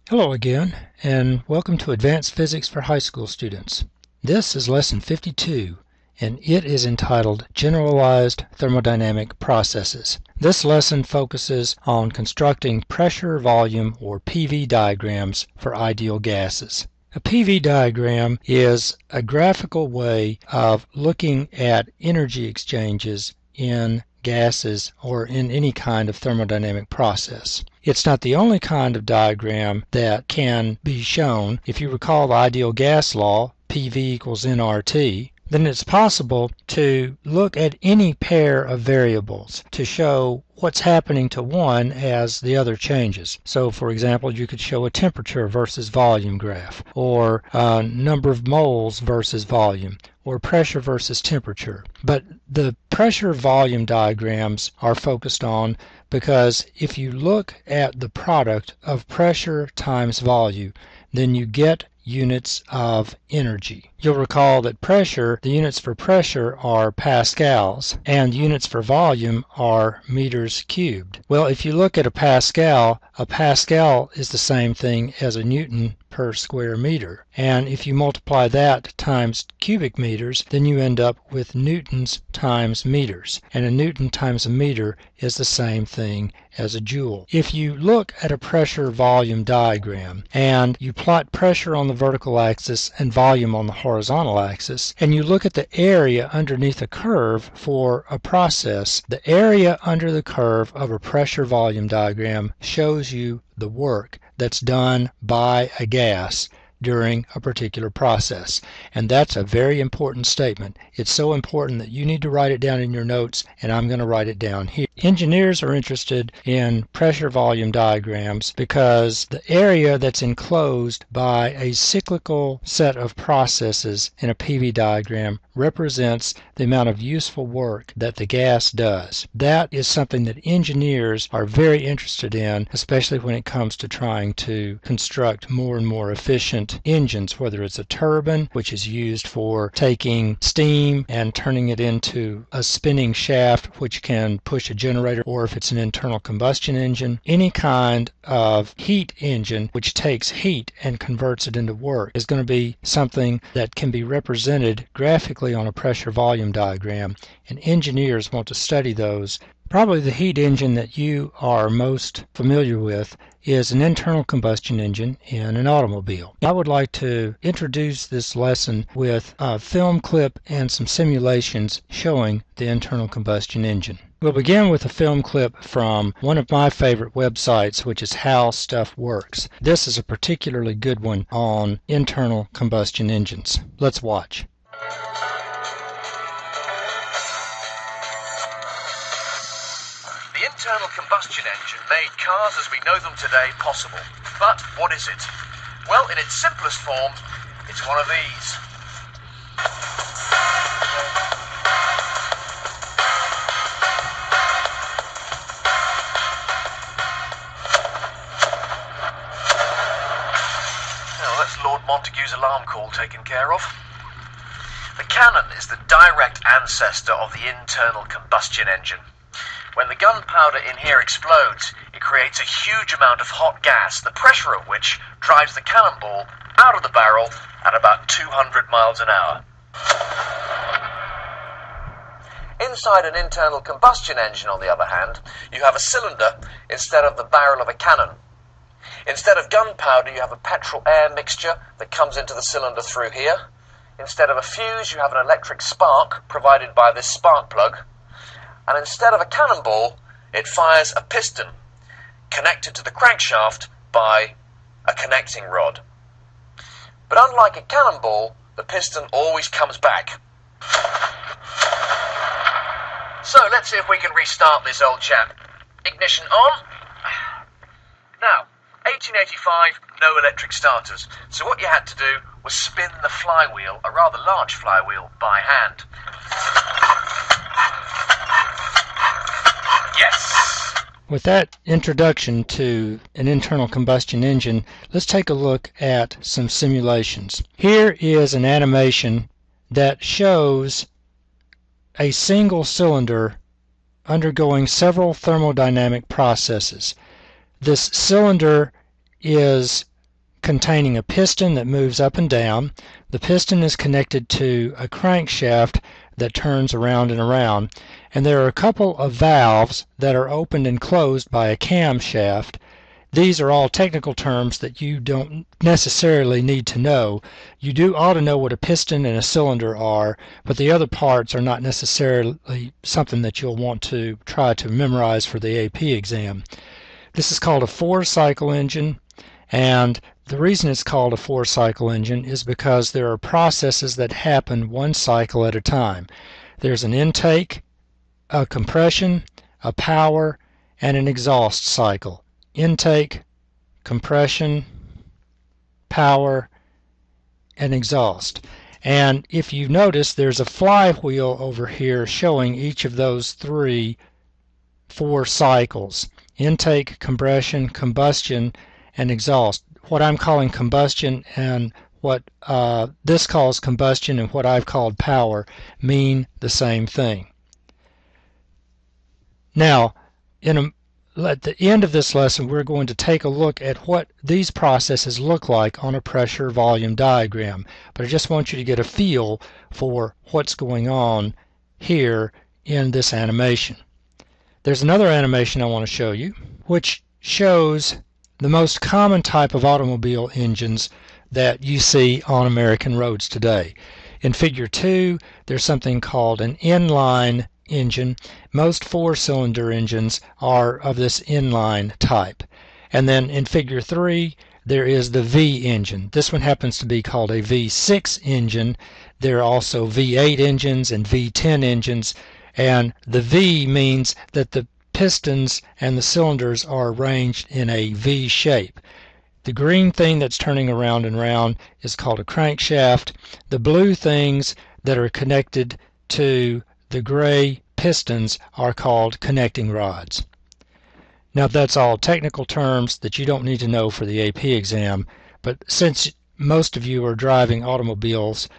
Hello again, and welcome to Advanced Physics for High School Students. This is Lesson 52, and it is entitled Generalized Thermodynamic Processes. This lesson focuses on constructing pressure, volume, or PV diagrams for ideal gases. A PV diagram is a graphical way of looking at energy exchanges in gases or in any kind of thermodynamic process. It's not the only kind of diagram that can be shown. If you recall the ideal gas law, PV equals nRT, then it's possible to look at any pair of variables to show what's happening to one as the other changes. So, for example, you could show a temperature versus volume graph, or number of moles versus volume, or pressure versus temperature. But the pressure volume diagrams are focused on because if you look at the product of pressure times volume, then you get units of energy. You'll recall that pressure, the units for pressure are pascals, and units for volume are meters cubed. Well, if you look at a pascal is the same thing as a Newton per square meter. And if you multiply that times cubic meters, then you end up with newtons times meters. And a newton times a meter is the same thing as a joule. If you look at a pressure volume diagram and you plot pressure on the vertical axis and volume on the horizontal axis, and you look at the area underneath a curve for a process, the area under the curve of a pressure volume diagram shows you the work that's done by a gas during a particular process. And that's a very important statement. It's so important that you need to write it down in your notes, and I'm going to write it down here. Engineers are interested in pressure volume diagrams because the area that's enclosed by a cyclical set of processes in a PV diagram represents the amount of useful work that the gas does. That is something that engineers are very interested in, especially when it comes to trying to construct more and more efficient engines, whether it's a turbine, which is used for taking steam and turning it into a spinning shaft which can push a generator, or if it's an internal combustion engine, any kind of heat engine which takes heat and converts it into work is going to be something that can be represented graphically on a pressure volume diagram, and engineers want to study those. Probably the heat engine that you are most familiar with is an internal combustion engine in an automobile. I would like to introduce this lesson with a film clip and some simulations showing the internal combustion engine. We'll begin with a film clip from one of my favorite websites, which is How Stuff Works. This is a particularly good one on internal combustion engines. Let's watch. The internal combustion engine made cars as we know them today possible. But what is it? Well, in its simplest form, it's one of these. Now, that's Lord Montagu's alarm call taken care of. The cannon is the direct ancestor of the internal combustion engine. When the gunpowder in here explodes, it creates a huge amount of hot gas, the pressure of which drives the cannonball out of the barrel at about 200 miles an hour. Inside an internal combustion engine, on the other hand, you have a cylinder instead of the barrel of a cannon. Instead of gunpowder, you have a petrol-air mixture that comes into the cylinder through here. Instead of a fuse, you have an electric spark provided by this spark plug. And instead of a cannonball, it fires a piston connected to the crankshaft by a connecting rod. But unlike a cannonball, the piston always comes back. So let's see if we can restart this old chap. Ignition on. Now, 1885, no electric starters. So what you had to do was spin the flywheel, a rather large flywheel, by hand. Yes! With that introduction to an internal combustion engine, let's take a look at some simulations. Here is an animation that shows a single cylinder undergoing several thermodynamic processes. This cylinder is containing a piston that moves up and down. The piston is connected to a crankshaft that turns around and around, and there are a couple of valves that are opened and closed by a camshaft. These are all technical terms that you don't necessarily need to know. You ought to know what a piston and a cylinder are, but the other parts are not necessarily something that you'll want to try to memorize for the AP exam. This is called a 4-cycle engine, and the reason it's called a 4-cycle engine is because there are processes that happen one cycle at a time. There's an intake, a compression, a power, and an exhaust cycle. Intake, compression, power, and exhaust. And if you notice, there's a flywheel over here showing each of those 4 cycles: intake, compression, combustion, and exhaust. What I'm calling combustion and what this calls combustion and what I've called power mean the same thing. Now, at the end of this lesson, we're going to take a look at what these processes look like on a pressure volume diagram. But I just want you to get a feel for what's going on here in this animation. There's another animation I want to show you, which shows the most common type of automobile engines that you see on American roads today. In Figure 2, there's something called an inline engine. Most 4-cylinder engines are of this inline type. And then in Figure 3, there is the V engine. This one happens to be called a V6 engine. There are also V8 engines and V10 engines, and the V means that the pistons and the cylinders are arranged in a V shape. The green thing that's turning around and around is called a crankshaft. The blue things that are connected to the gray pistons are called connecting rods. Now, that's all technical terms that you don't need to know for the AP exam, but since most of you are driving automobiles,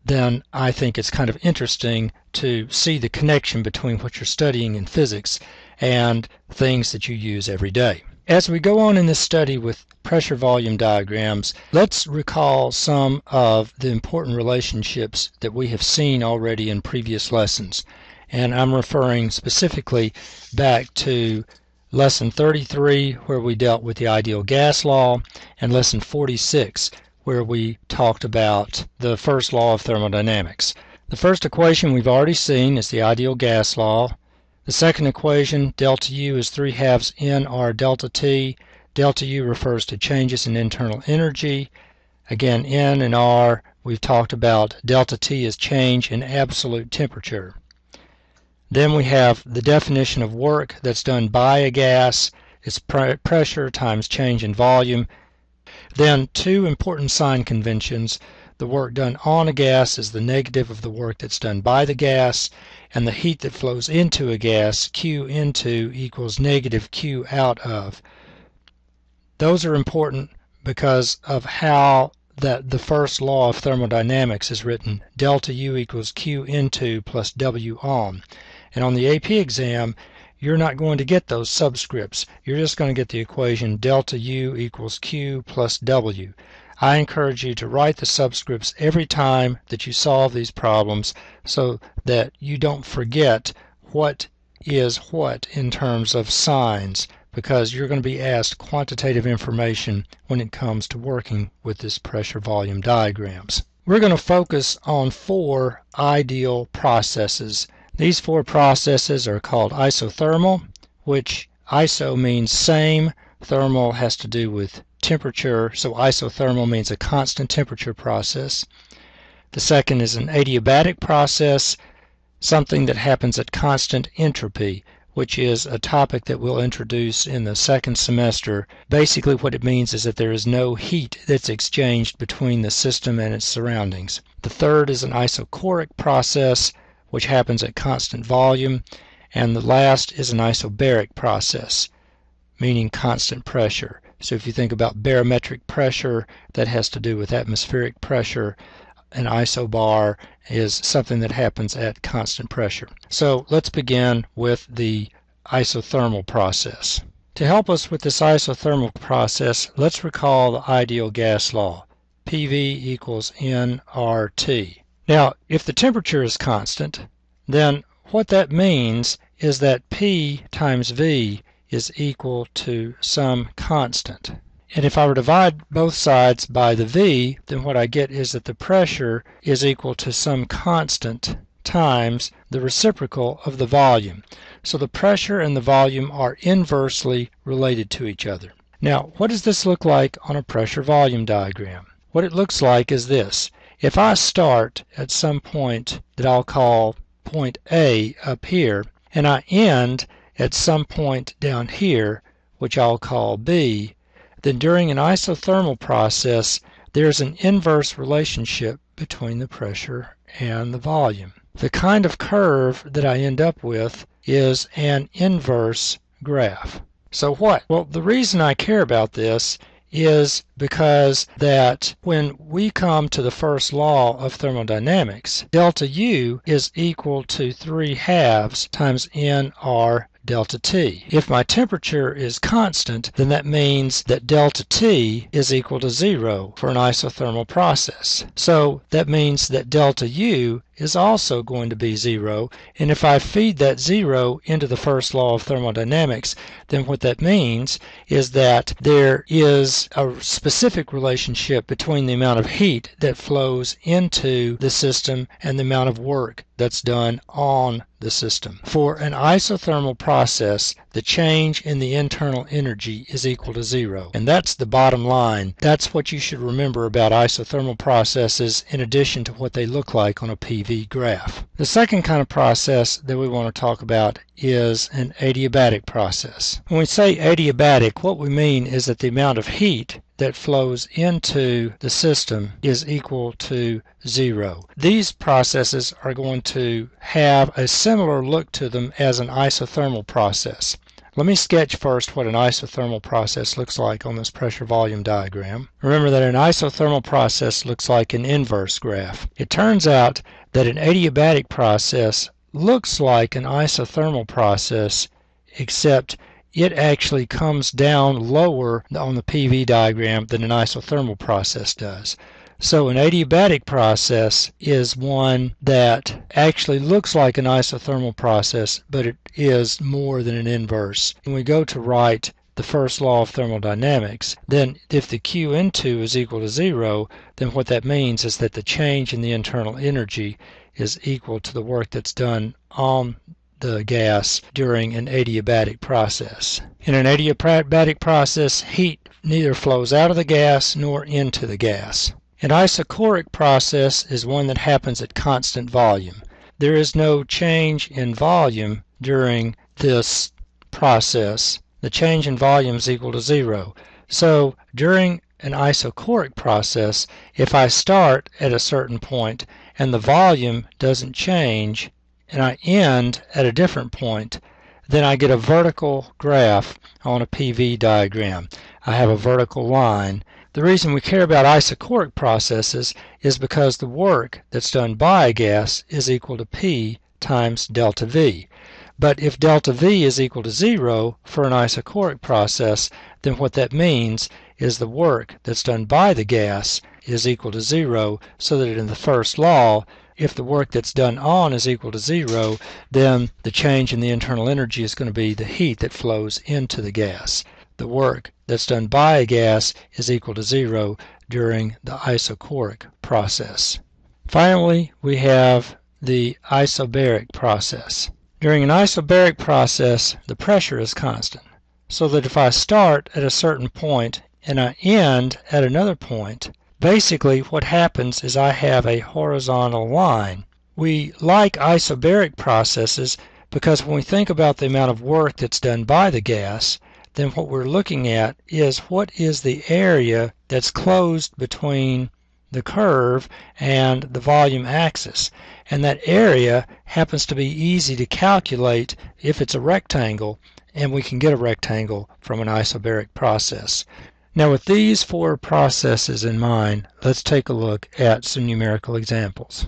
then I think it's kind of interesting to see the connection between what you're studying in physics and things that you use every day. As we go on in this study with pressure volume diagrams, let's recall some of the important relationships that we have seen already in previous lessons. And I'm referring specifically back to Lesson 33, where we dealt with the ideal gas law, and Lesson 46, where we talked about the first law of thermodynamics. The first equation we've already seen is the ideal gas law. The second equation, delta U, is 3/2 nR delta T. Delta U refers to changes in internal energy. Again, N and R, we've talked about. Delta T is change in absolute temperature. Then we have the definition of work that's done by a gas. It's pressure times change in volume. Then 2 important sign conventions. The work done on a gas is the negative of the work that's done by the gas, and the heat that flows into a gas, Q into, equals negative Q out of. Those are important because of how the first law of thermodynamics is written. Delta U equals Q into plus W on. And on the AP exam, you're not going to get those subscripts. You're just going to get the equation delta U equals Q plus W. I encourage you to write the subscripts every time that you solve these problems so that you don't forget what is what in terms of signs, because you're going to be asked quantitative information when it comes to working with this pressure volume diagrams. We're going to focus on 4 ideal processes. These 4 processes are called isothermal, which iso means same, thermal has to do with temperature, so isothermal means a constant temperature process. The second is an adiabatic process, something that happens at constant entropy, which is a topic that we'll introduce in the second semester. Basically what it means is that there is no heat that's exchanged between the system and its surroundings. The third is an isochoric process, which happens at constant volume, and the last is an isobaric process, meaning constant pressure. So if you think about barometric pressure, that has to do with atmospheric pressure. An isobar is something that happens at constant pressure. So let's begin with the isothermal process. To help us with this isothermal process, let's recall the ideal gas law, PV equals nRT. Now, if the temperature is constant, then what that means is that P times V is equal to some constant. And if I were to divide both sides by the V, then what I get is that the pressure is equal to some constant times the reciprocal of the volume. So the pressure and the volume are inversely related to each other. Now, what does this look like on a pressure-volume diagram? What it looks like is this. If I start at some point that I'll call point A up here, and I end at some point down here, which I'll call B, then during an isothermal process, there's an inverse relationship between the pressure and the volume. The kind of curve that I end up with is an inverse graph. So what? Well, the reason I care about this is because that when we come to the first law of thermodynamics, delta U is equal to 3/2 times nR delta T. If my temperature is constant, then that means that delta T is equal to 0 for an isothermal process. So that means that delta U is also going to be 0, and if I feed that 0 into the first law of thermodynamics, then what that means is that there is a specific relationship between the amount of heat that flows into the system and the amount of work that's done on the system. For an isothermal process, the change in the internal energy is equal to 0. And that's the bottom line. That's what you should remember about isothermal processes in addition to what they look like on a PV graph. The second kind of process that we want to talk about is an adiabatic process. When we say adiabatic, what we mean is that the amount of heat that flows into the system is equal to 0. These processes are going to have a similar look to them as an isothermal process. Let me sketch first what an isothermal process looks like on this pressure-volume diagram. Remember that an isothermal process looks like an inverse graph. It turns out that an adiabatic process looks like an isothermal process, except it actually comes down lower on the PV diagram than an isothermal process does. So an adiabatic process is one that actually looks like an isothermal process, but it is more than an inverse. When we go to write the first law of thermodynamics, then if the Q(N2) is equal to 0, then what that means is that the change in the internal energy is equal to the work that's done on the gas during an adiabatic process. In an adiabatic process, heat neither flows out of the gas nor into the gas. An isochoric process is one that happens at constant volume. There is no change in volume during this process. The change in volume is equal to 0. So during an isochoric process, if I start at a certain point and the volume doesn't change, and I end at a different point, then I get a vertical graph on a PV diagram. I have a vertical line. The reason we care about isochoric processes is because the work that's done by a gas is equal to P times delta V. But if delta V is equal to 0 for an isochoric process, then what that means is the work that's done by the gas is equal to 0, so that in the first law, if the work that's done on is equal to 0, then the change in the internal energy is going to be the heat that flows into the gas. The work that's done by a gas is equal to 0 during the isochoric process. Finally, we have the isobaric process. During an isobaric process, the pressure is constant, so that if I start at a certain point and I end at another point, basically what happens is I have a horizontal line. We like isobaric processes because when we think about the amount of work that's done by the gas, then what we're looking at is what is the area that's closed between the curve and the volume axis. And that area happens to be easy to calculate if it's a rectangle, and we can get a rectangle from an isobaric process. Now with these four processes in mind, let's take a look at some numerical examples.